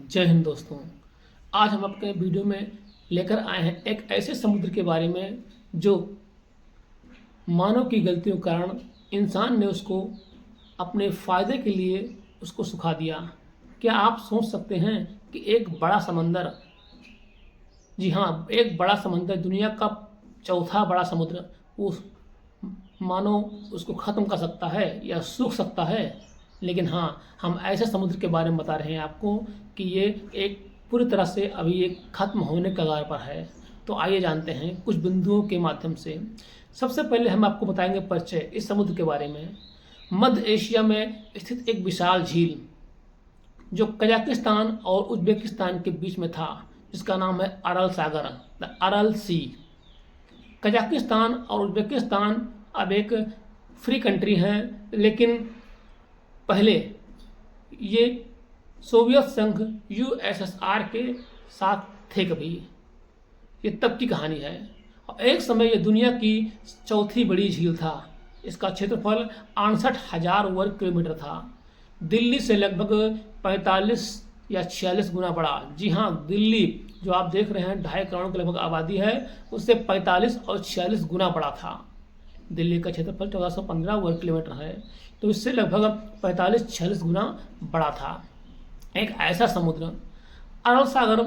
जय हिंद दोस्तों। आज हम अपने वीडियो में लेकर आए हैं एक ऐसे समुद्र के बारे में जो मानव की गलतियों के कारण इंसान ने उसको अपने फ़ायदे के लिए उसको सुखा दिया। क्या आप सोच सकते हैं कि एक बड़ा समंदर, जी हाँ, एक बड़ा समंदर, दुनिया का चौथा बड़ा समुद्र, उस मानो उसको ख़त्म कर सकता है या सूख सकता है। लेकिन हाँ, हम ऐसे समुद्र के बारे में बता रहे हैं आपको कि ये एक पूरी तरह से अभी एक ख़त्म होने के कगार पर है। तो आइए जानते हैं कुछ बिंदुओं के माध्यम से। सबसे पहले हम आपको बताएंगे परिचय इस समुद्र के बारे में। मध्य एशिया में स्थित एक विशाल झील जो कजाकिस्तान और उज्बेकिस्तान के बीच में था, जिसका नाम है अरल सागर, द अरल सी। कजाकिस्तान और उज्बेकिस्तान अब एक फ्री कंट्री हैं, लेकिन पहले ये सोवियत संघ यूएसएसआर के साथ थे कभी। ये तब की कहानी है। और एक समय ये दुनिया की चौथी बड़ी झील था। इसका क्षेत्रफल 68,000 वर्ग किलोमीटर था। दिल्ली से लगभग 45 या 46 गुना बड़ा। जी हाँ, दिल्ली जो आप देख रहे हैं 2.5 करोड़ के लगभग आबादी है, उससे 45 और 46 गुना बड़ा था। दिल्ली का क्षेत्रफल 1415 वर्ग किलोमीटर है, तो इससे लगभग 45-46 गुना बड़ा था। एक ऐसा समुद्र। अरब सागर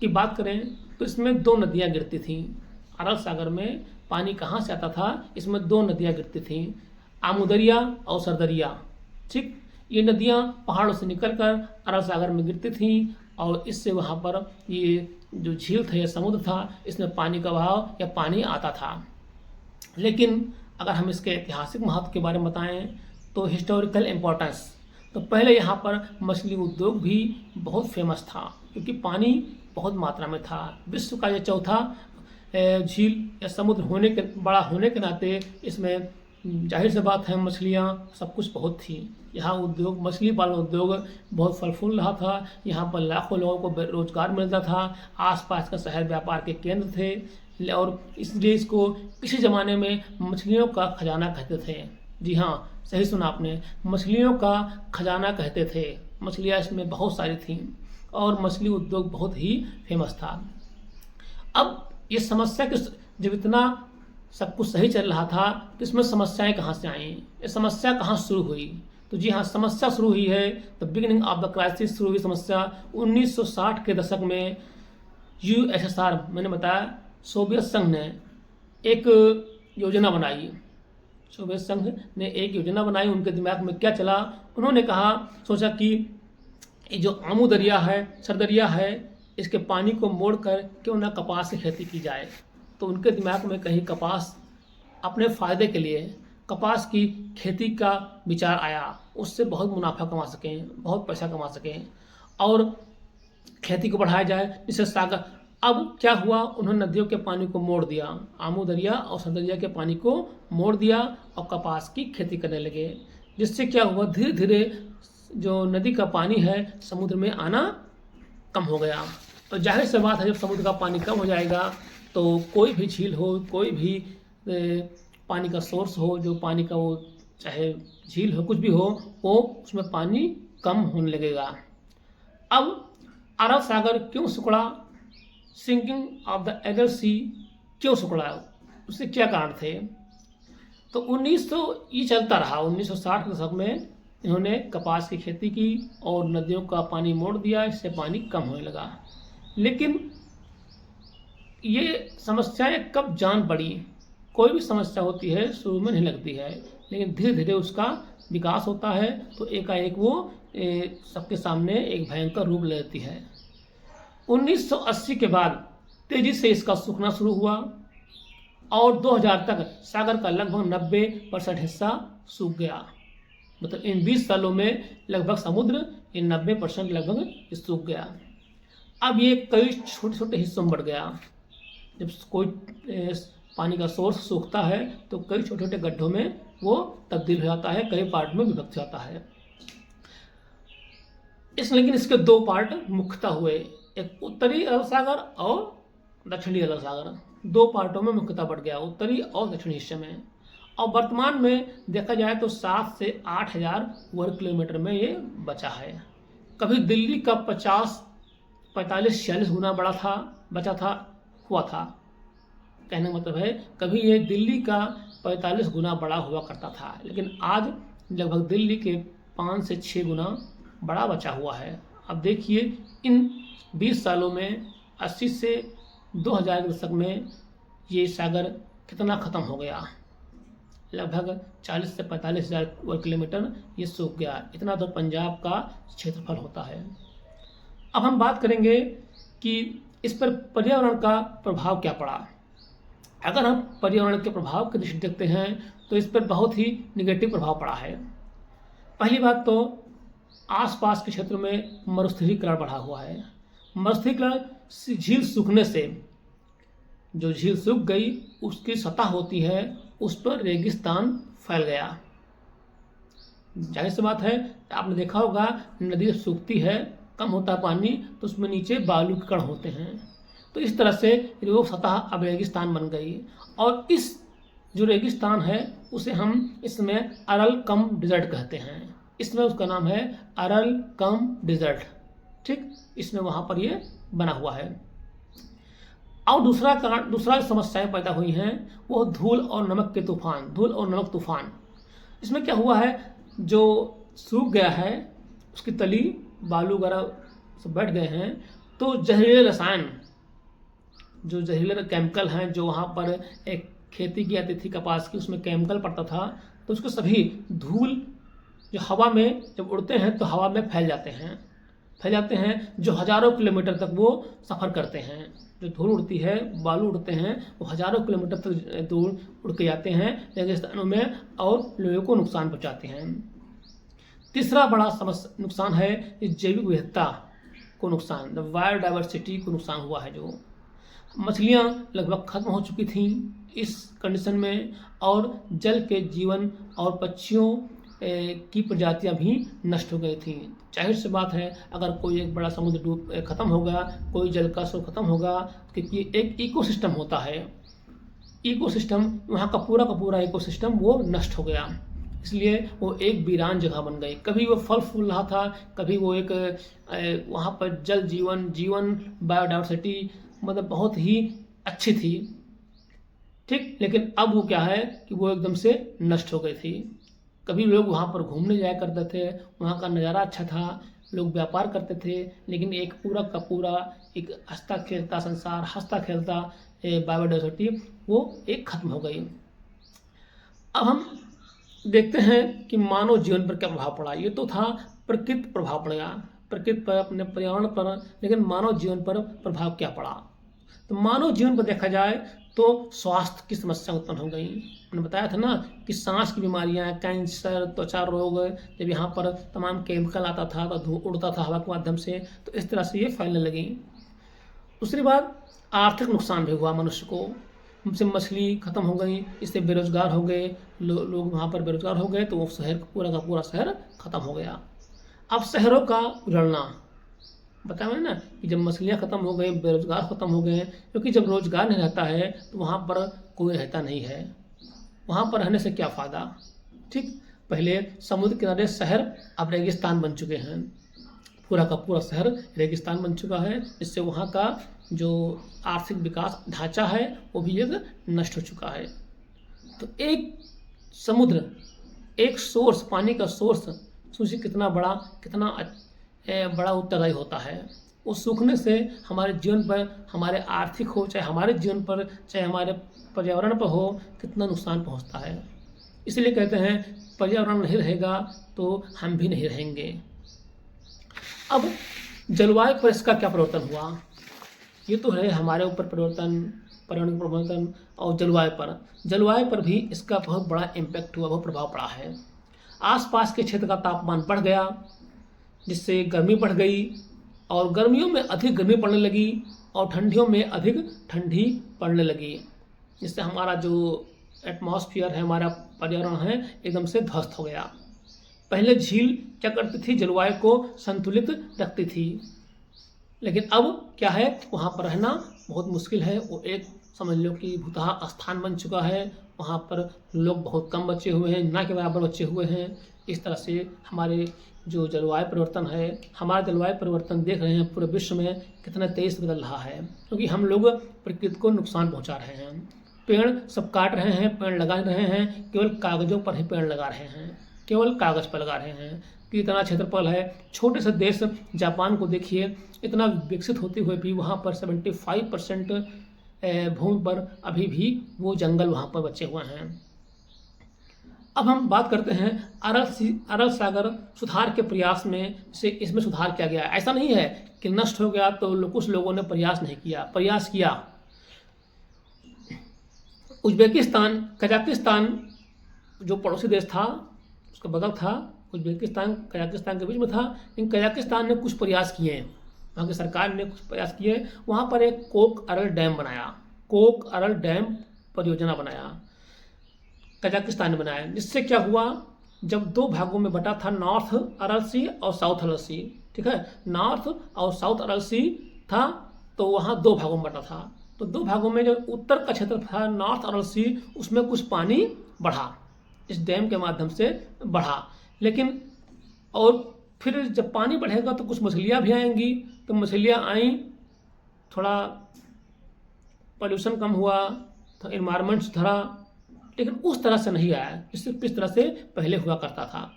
की बात करें तो इसमें 2 नदियाँ गिरती थीं। अरब सागर में पानी कहाँ से आता था? इसमें 2 नदियाँ गिरती थीं, आमुदरिया और सरदरिया। ठीक, ये नदियाँ पहाड़ों से निकलकर अरब सागर में गिरती थीं और इससे वहाँ पर ये जो झील था, ये समुद्र था, इसमें पानी का बहाव या पानी आता था। लेकिन अगर हम इसके ऐतिहासिक महत्व के बारे में बताएं तो हिस्टोरिकल इम्पोर्टेंस, तो पहले यहाँ पर मछली उद्योग भी बहुत फेमस था क्योंकि पानी बहुत मात्रा में था। विश्व का ये चौथा झील या समुद्र होने के बड़ा होने के नाते इसमें जाहिर सी बात है मछलियाँ सब कुछ बहुत थी। यहाँ उद्योग, मछली पालन उद्योग बहुत फल फूल रहा था। यहाँ पर लाखों लोगों को रोजगार मिलता था। आसपास का शहर व्यापार के केंद्र थे और इसलिए इसको किसी ज़माने में मछलियों का खजाना कहते थे। जी हाँ, सही सुना आपने, मछलियों का खजाना कहते थे। मछलियाँ इसमें बहुत सारी थीं और मछली उद्योग बहुत ही फेमस था। अब ये समस्या कि जब इतना सब कुछ सही चल रहा था तो इसमें समस्याएं कहाँ से आईं? ये समस्या कहाँ शुरू हुई? तो जी हाँ, समस्या शुरू हुई है, the beginning of the crisis शुरू हुई समस्या 1960 के दशक में। यूएसएसआर, मैंने बताया, सोवियत संघ ने एक योजना बनाई। सोवियत संघ ने एक योजना बनाई। उनके दिमाग में क्या चला? उन्होंने कहा, सोचा कि ये जो आमू दरिया है, सरदरिया है, इसके पानी को मोड़कर क्यों ना कपास की खेती की जाए। तो उनके दिमाग में कहीं कपास अपने फ़ायदे के लिए कपास की खेती का विचार आया, उससे बहुत मुनाफा कमा सकें, बहुत पैसा कमा सकें और खेती को बढ़ाया जाए जिससे सागर। अब क्या हुआ? उन्होंने नदियों के पानी को मोड़ दिया, आमू दरिया और सरदरिया के पानी को मोड़ दिया और कपास की खेती करने लगे। जिससे क्या हुआ? धीरे धीरे जो नदी का पानी है समुद्र में आना कम हो गया। तो जाहिर सी बात है, जब समुद्र का पानी कम हो जाएगा तो कोई भी झील हो, कोई भी पानी का सोर्स हो, जो पानी का वो चाहे झील हो, कुछ भी हो, वो उसमें पानी कम होने लगेगा। अब अरब सागर क्यों सिकुड़ा? सिंकिंग ऑफ द एरल सी क्यों सिकुड़ा? उसके क्या कारण थे? तो 1900 ये चलता रहा। 1960 के दशक में इन्होंने कपास की खेती की और नदियों का पानी मोड़ दिया, इससे पानी कम होने लगा। लेकिन ये समस्याएं कब जान पड़ी? कोई भी समस्या होती है शुरू में नहीं लगती है, लेकिन धीरे धीरे उसका विकास होता है तो एकाएक वो सबके सामने एक भयंकर रूप ले लेती है। 1980 के बाद तेजी से इसका सूखना शुरू हुआ और 2000 तक सागर का लगभग 90% हिस्सा सूख गया। मतलब इन 20 सालों में लगभग समुद्र इन 90% लगभग सूख गया। अब ये कई छोटे छोटे हिस्सों में बढ़ गया। जब कोई पानी का सोर्स सूखता है तो कई छोटे छोटे गड्ढों में वो तब्दील हो जाता है, कई पार्ट में विभक्त हो जाता है। लेकिन इसके 2 पार्ट मुख्यतः हुए, एक उत्तरी अरब सागर और दक्षिणी अरब सागर। 2 पार्टों में मुख्यतः बढ़ गया, उत्तरी और दक्षिणी हिस्से में। और वर्तमान में देखा जाए तो 7 से 8 हज़ार वर्ग किलोमीटर में ये बचा है। कभी दिल्ली का 50 45-46 गुना हुआ था। कहने का मतलब है कभी ये दिल्ली का 45 गुना बड़ा हुआ करता था, लेकिन आज लगभग दिल्ली के 5 से 6 गुना बड़ा बचा हुआ है। अब देखिए इन 20 सालों में 80 से 2000 के दशक में ये सागर कितना ख़त्म हो गया। लगभग 40 से 45,000 वर्ग किलोमीटर ये सूख गया। इतना तो पंजाब का क्षेत्रफल होता है। अब हम बात करेंगे कि इस पर पर्यावरण का प्रभाव क्या पड़ा। अगर हम पर्यावरण के प्रभाव की दृष्टि देखते हैं तो इस पर बहुत ही निगेटिव प्रभाव पड़ा है। पहली बात तो आसपास के क्षेत्र में मरुस्थलीकरण बढ़ा हुआ है। मरुस्थलीकरण झील सूखने से, जो झील सूख गई उसकी सतह होती है उस पर रेगिस्तान फैल गया। जाहिर सी बात है, आपने देखा होगा नदी सूखती है, कम होता है पानी, तो उसमें नीचे बालू के कण होते हैं। तो इस तरह से वो सतह अब रेगिस्तान बन गई, और इस जो रेगिस्तान है उसे हम इसमें अरल कम डिजर्ट कहते हैं। इसमें उसका नाम है अरल कम डिजर्ट। ठीक, इसमें वहाँ पर ये बना हुआ है। और दूसरा समस्याएं पैदा हुई हैं वो धूल और नमक तूफान। इसमें क्या हुआ है, जो सूख गया है उसकी तली बालू वगैरह सब बैठ गए हैं, तो जहरीले रसायन, जो जहरीले केमिकल हैं, जो वहाँ पर एक खेती की जाती थी कपास की, उसमें केमिकल पड़ता था, तो उसको सभी धूल जो हवा में जब उड़ते हैं तो हवा में फैल जाते हैं, जो हज़ारों किलोमीटर तक वो सफ़र करते हैं। जो धूल उड़ती है, बालू उड़ते हैं, वो हज़ारों किलोमीटर तक दूर उड़ के जाते हैं रेगिस्तानों में और लोगों को नुकसान पहुँचाते हैं। तीसरा बड़ा नुकसान है जैविक विविधता को नुकसान, बायोडाइवर्सिटी को नुकसान हुआ है। जो मछलियाँ लगभग खत्म हो चुकी थीं इस कंडीशन में, और जल के जीवन और पक्षियों की प्रजातियां भी नष्ट हो गई थीं। जाहिर सी बात है, अगर कोई एक बड़ा समुद्र खत्म होगा, कोई जल का स्रोत खत्म होगा, क्योंकि एक इकोसिस्टम होता है, इकोसिस्टम वहाँ का पूरा इकोसिस्टम वो नष्ट हो गया, इसलिए वो एक वीरान जगह बन गई। कभी वो फल फूल रहा था, कभी वो एक वहाँ पर जल जीवन बायोडाइवर्सिटी मतलब बहुत ही अच्छी थी। ठीक, लेकिन अब वो क्या है कि वो एकदम से नष्ट हो गई थी। कभी लोग वहाँ पर घूमने जाया करते थे, वहाँ का नज़ारा अच्छा था, लोग व्यापार करते थे, लेकिन एक पूरा का पूरा एक हंसता खेलता संसार, हंसता खेलता बायोडाइवर्सिटी वो एक खत्म हो गई। अब हम देखते हैं कि मानव जीवन पर क्या प्रभाव पड़ा। ये तो था प्रकृति प्रभाव पड़ेगा, प्रकृति पर, अपने पर्यावरण पर, लेकिन मानव जीवन पर प्रभाव क्या पड़ा। तो मानव जीवन पर देखा जाए तो स्वास्थ्य की समस्या उत्पन्न हो गई। मैंने बताया था ना कि सांस की बीमारियां, कैंसर, त्वचा रोग, जब यहाँ पर तमाम केमिकल आता था तो धूल उड़ता था हवा के माध्यम से, तो इस तरह से ये फैलने लगी। दूसरी बात, आर्थिक नुकसान भी हुआ मनुष्य को। उनसे मछली खत्म हो गई, इससे बेरोजगार हो गए, लोग वहाँ पर बेरोजगार हो गए, तो वो शहर पूरा का पूरा शहर खत्म हो गया। अब शहरों का उजड़ना, बताया मैंने ना कि जब मछलियाँ खत्म हो गई, बेरोजगार खत्म हो गए, क्योंकि जब रोजगार नहीं रहता है तो वहाँ पर कोई रहता नहीं है, वहाँ पर रहने से क्या फ़ायदा। ठीक, पहले समुद्र किनारे शहर अब रेगिस्तान बन चुके हैं, पूरा का पूरा शहर रेगिस्तान बन चुका है, जिससे वहाँ का जो आर्थिक विकास ढांचा है वो भी एक नष्ट हो चुका है। तो एक समुद्र, एक सोर्स, पानी का सोर्स सोचिए कितना बड़ा उत्तरदायी होता है। उस सूखने से हमारे जीवन पर, हमारे आर्थिक हो, चाहे हमारे जीवन पर, चाहे हमारे पर्यावरण पर हो, कितना नुकसान पहुंचता है। इसलिए कहते हैं पर्यावरण नहीं रहेगा तो हम भी नहीं रहेंगे। अब जलवायु पर इसका क्या परिवर्तन हुआ, ये तो है हमारे ऊपर परिवर्तन, पर्यावरण परिवर्तन, और जलवायु पर भी इसका बहुत बड़ा इम्पैक्ट हुआ, बहुत प्रभाव पड़ा है। आसपास के क्षेत्र का तापमान बढ़ गया, जिससे गर्मी बढ़ गई, और गर्मियों में अधिक गर्मी पड़ने लगी और ठंडियों में अधिक ठंडी पड़ने लगी, जिससे हमारा जो एटमॉस्फेयर है, हमारा पर्यावरण है, एकदम से ध्वस्त हो गया। पहले झील क्या करती थी, जलवायु को संतुलित रखती थी, लेकिन अब क्या है, वहाँ पर रहना बहुत मुश्किल है। वो एक समझ लो कि भूतहा स्थान बन चुका है, वहाँ पर लोग बहुत कम बचे हुए हैं, ना के बराबर बचे हुए हैं। इस तरह से हमारे जो जलवायु परिवर्तन है, हमारा जलवायु परिवर्तन देख रहे हैं पूरे विश्व में कितना तेज़ बदल रहा है, क्योंकि हम लोग प्रकृति को नुकसान पहुंचा रहे हैं। पेड़ सब काट रहे हैं, पेड़ लगा रहे हैं, केवल कागज़ों पर ही पेड़ लगा रहे हैं, केवल कागज़ पर लगा रहे हैं कि इतना क्षेत्रफल है। छोटे से देश जापान को देखिए, इतना विकसित होते हुए भी वहाँ पर 75% भूमि पर अभी भी वो जंगल वहाँ पर बचे हुए हैं। अब हम बात करते हैं अरब सागर सुधार के प्रयास में से इसमें सुधार किया गया। ऐसा नहीं है कि नष्ट हो गया तो कुछ लोगों ने प्रयास नहीं किया, प्रयास किया। उज्बेकिस्तान, कजाकिस्तान जो पड़ोसी देश था, उसका बगल था, उज्बेकिस्तान कजाकिस्तान के बीच में था, लेकिन कजाकिस्तान ने कुछ प्रयास किए, वहाँ की सरकार ने कुछ प्रयास किए। वहाँ पर एक कोक अरल डैम बनाया, कोक अरल डैम परियोजना बनाया, कजाकिस्तान ने बनाया। जिससे क्या हुआ, जब दो भागों में बटा था, नॉर्थ अरल सी और साउथ अरल सी, ठीक है, नॉर्थ और साउथ अरल सी था, तो वहाँ दो भागों में बटा था। तो दो भागों में जो उत्तर का क्षेत्र था, नॉर्थ अरल सी, उसमें कुछ पानी बढ़ा, इस डैम के माध्यम से बढ़ा। लेकिन और फिर जब पानी बढ़ेगा तो कुछ मछलियाँ भी आएंगी, तो मछलियाँ आई, थोड़ा पॉल्यूशन कम हुआ, तो इन्वायरमेंट सुधरा, लेकिन उस तरह से नहीं आया जिस तरह से पहले हुआ करता था।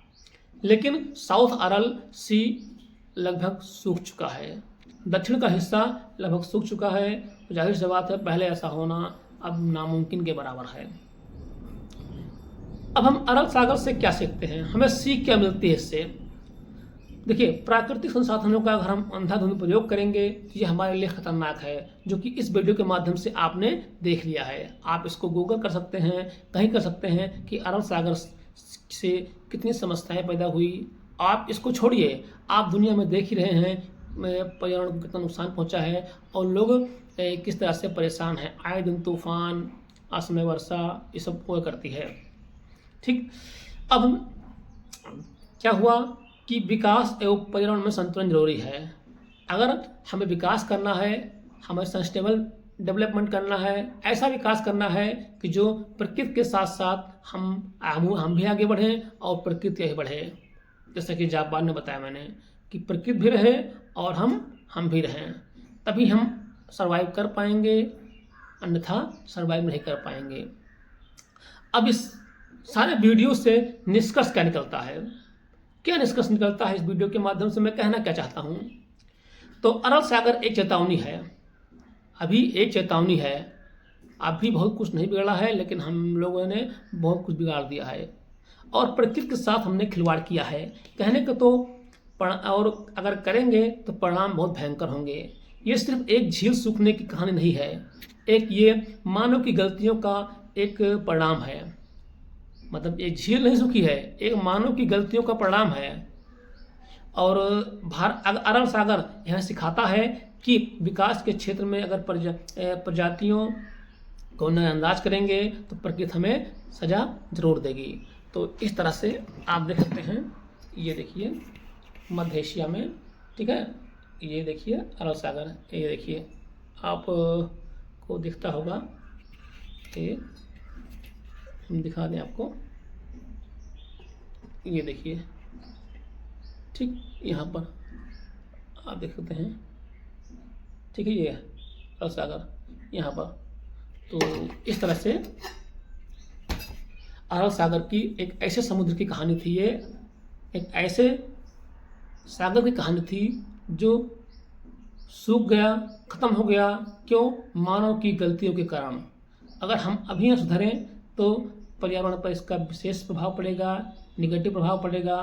लेकिन साउथ अरल सी लगभग सूख चुका है, दक्षिण का हिस्सा लगभग सूख चुका है। तो जाहिर सी बात है, पहले ऐसा होना अब नामुमकिन के बराबर है। अब हम अरब सागर से क्या सीखते हैं, हमें सीख क्या मिलती है इससे? देखिए, प्राकृतिक संसाधनों का अगर हम अंधाधुंध प्रयोग करेंगे तो ये हमारे लिए खतरनाक है, जो कि इस वीडियो के माध्यम से आपने देख लिया है। आप इसको गूगल कर सकते हैं, कहीं कर सकते हैं कि अरब सागर से कितनी समस्याएं पैदा हुई। आप इसको छोड़िए, आप दुनिया में देख ही रहे हैं पर्यावरण को कितना नुकसान पहुंचा है और लोग किस तरह से परेशान हैं। आए दिन तूफान, असमय वर्षा, ये सब हुआ करती है। ठीक, अब क्या हुआ कि विकास एवं पर्यावरण में संतुलन जरूरी है। अगर हमें विकास करना है, हमें सस्टेनेबल डेवलपमेंट करना है, ऐसा विकास करना है कि जो प्रकृति के साथ साथ हम भी आगे बढ़ें और प्रकृति आगे बढ़े। जैसा कि जापान ने बताया मैंने कि प्रकृति भी रहे और हम भी रहें, तभी हम सर्वाइव कर पाएंगे, अन्यथा सर्वाइव नहीं कर पाएंगे। अब इस सारे वीडियो से निष्कर्ष क्या निकलता है, क्या निष्कर्ष निकलता है इस वीडियो के माध्यम से मैं कहना क्या चाहता हूँ? तो अरब सागर एक चेतावनी है, अभी एक चेतावनी है। अभी बहुत कुछ नहीं बिगड़ा है, लेकिन हम लोगों ने बहुत कुछ बिगाड़ दिया है और प्रकृति के साथ हमने खिलवाड़ किया है। कहने को तो और अगर करेंगे तो परिणाम बहुत भयंकर होंगे। ये सिर्फ एक झील सूखने की कहानी नहीं है, एक ये मानव की गलतियों का एक परिणाम है। मतलब एक झील नहीं सूखी है, एक मानव की गलतियों का परिणाम है। और अरब सागर यह सिखाता है कि विकास के क्षेत्र में अगर प्रजातियों को नजरअंदाज करेंगे तो प्रकृति हमें सजा जरूर देगी। तो इस तरह से आप देख सकते हैं, ये देखिए मध्य एशिया में, ठीक है, ये देखिए अरब सागर, ये देखिए आप को दिखता होगा, ये हम दिखा दें आपको, ये देखिए, ठीक, यहाँ पर आप देख सकते हैं, ठीक है, ये अरब सागर यहाँ पर। तो इस तरह से अरब सागर की एक ऐसे समुद्र की कहानी थी, ये एक ऐसे सागर की कहानी थी जो सूख गया, ख़त्म हो गया। क्यों? मानव की गलतियों के कारण। अगर हम अभी न सुधरें तो पर्यावरण पर इसका विशेष प्रभाव पड़ेगा, निगेटिव प्रभाव पड़ेगा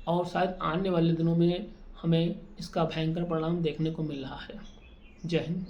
और शायद आने वाले दिनों में हमें इसका भयंकर परिणाम देखने को मिल रहा है। जय हिंद।